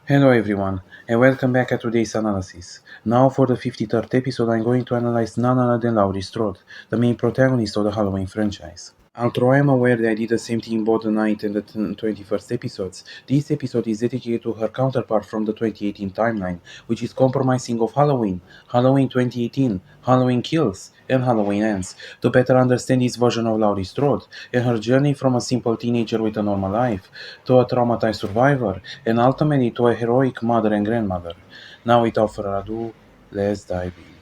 Hello everyone, and welcome back at today's analysis. Now for the 53rd episode I'm going to analyze none other than Laurie Strode, the main protagonist of the Halloween franchise. Although I am aware that I did the same thing in both the 9th and the 21st episodes, this episode is dedicated to her counterpart from the 2018 timeline, which is comprising of Halloween, Halloween 2018, Halloween Kills, and Halloween Ends, to better understand this version of Laurie Strode and her journey from a simple teenager with a normal life to a traumatized survivor and ultimately to a heroic mother and grandmother. Now without further ado, let's dive in.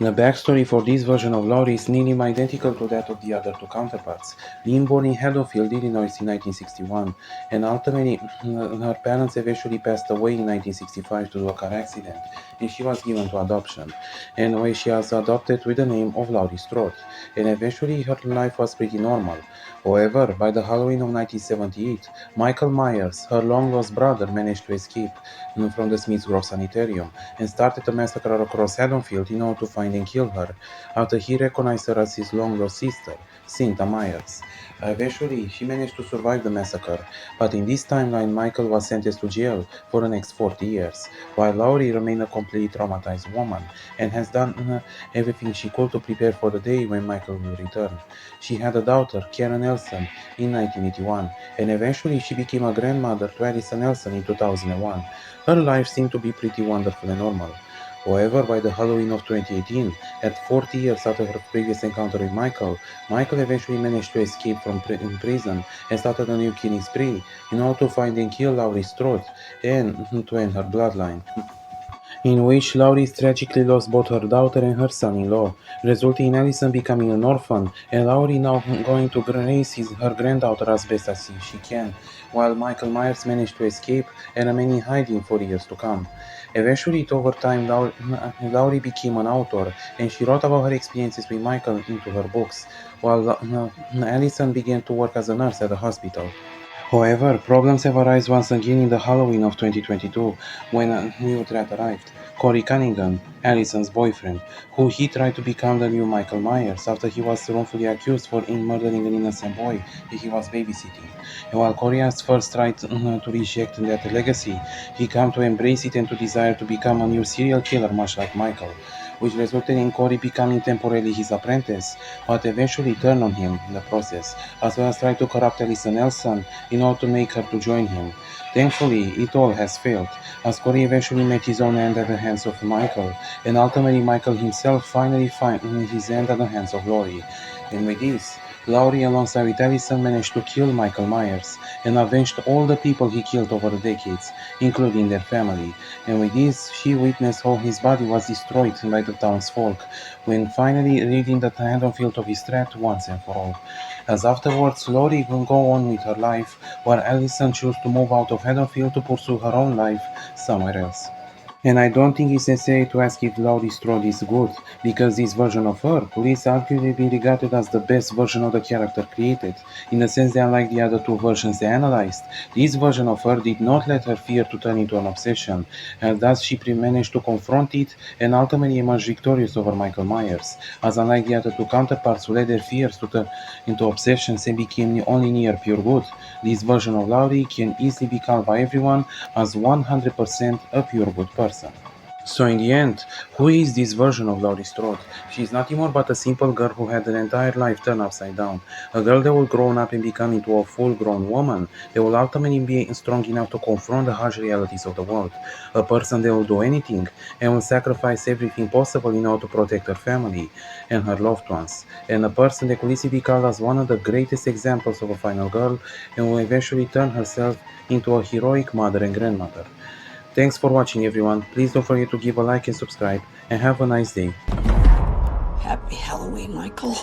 The backstory for this version of Laurie is nearly identical to that of the other two counterparts. Lynn born in Haddonfield, Illinois in 1961, and ultimately her parents eventually passed away in 1965 due to a car accident, and she was given to adoption, and where she was adopted with the name of Laurie Strode, and eventually her life was pretty normal. However, by the Halloween of 1978, Michael Myers, her long-lost brother, managed to escape from the Smiths Grove Sanitarium and started a massacre across Haddonfield in order to find and kill her, after he recognized her as his long-lost sister, Cyntha Myers. Eventually, she managed to survive the massacre, but in this timeline, Michael was sentenced to jail for the next 40 years, while Laurie remained a completely traumatized woman and has done everything she could to prepare for the day when Michael will return. She had a daughter, Karen Nelson, in 1981, and eventually she became a grandmother to Allison Nelson in 2001. Her life seemed to be pretty wonderful and normal. However, by the Halloween of 2018, at 40 years after her previous encounter with Michael, Michael eventually managed to escape from prison and started a new killing spree in order to find and kill Laurie Strode and to end her bloodline, in which Laurie tragically lost both her daughter and her son-in-law, resulting in Allison becoming an orphan, and Laurie now going to raise her granddaughter as best as she can, while Michael Myers managed to escape and remain in hiding for years to come. Eventually, over time, Laurie became an author, and she wrote about her experiences with Michael into her books, while Allison began to work as a nurse at a hospital. However, problems have arisen once again in the Halloween of 2022 when a new threat arrived. Corey Cunningham, Allison's boyfriend, who he tried to become the new Michael Myers after he was wrongfully accused for murdering an innocent boy that he was babysitting. And while Corey has first tried to reject that legacy, he came to embrace it and to desire to become a new serial killer much like Michael, which resulted in Corey becoming temporarily his apprentice, but eventually turned on him in the process, as well as tried to corrupt Allison Nelson in order to make her to join him. Thankfully, it all has failed, as Corey eventually met his own end at the hands of Michael, and ultimately Michael himself finally found his end at the hands of Laurie. And with this, Laurie alongside with Allison managed to kill Michael Myers and avenged all the people he killed over the decades, including their family. And with this, she witnessed how his body was destroyed by the townsfolk, when finally ridding the Haddonfield of his threat once and for all. As afterwards, Laurie will go on with her life, while Allison chose to move out of Haddonfield to pursue her own life somewhere else. And I don't think it's necessary to ask if Laurie Strode is good, because this version of her could arguably be regarded as the best version of the character created, in the sense that unlike the other two versions they analyzed, this version of her did not let her fear to turn into an obsession, and thus she managed to confront it and ultimately emerge victorious over Michael Myers, as unlike the other two counterparts who let their fears to turn into obsessions and became only near pure good, this version of Laurie can easily be called by everyone as 100% a pure good person. So in the end, who is this version of Laurie Strode? She is nothing more but a simple girl who had her entire life turned upside down. A girl that will grow up and become into a full-grown woman that will ultimately be strong enough to confront the harsh realities of the world. A person that will do anything and will sacrifice everything possible in order to protect her family and her loved ones. And a person that could easily be called as one of the greatest examples of a final girl and will eventually turn herself into a heroic mother and grandmother. Thanks for watching everyone, please don't forget to give a like and subscribe, and have a nice day. Happy Halloween, Michael.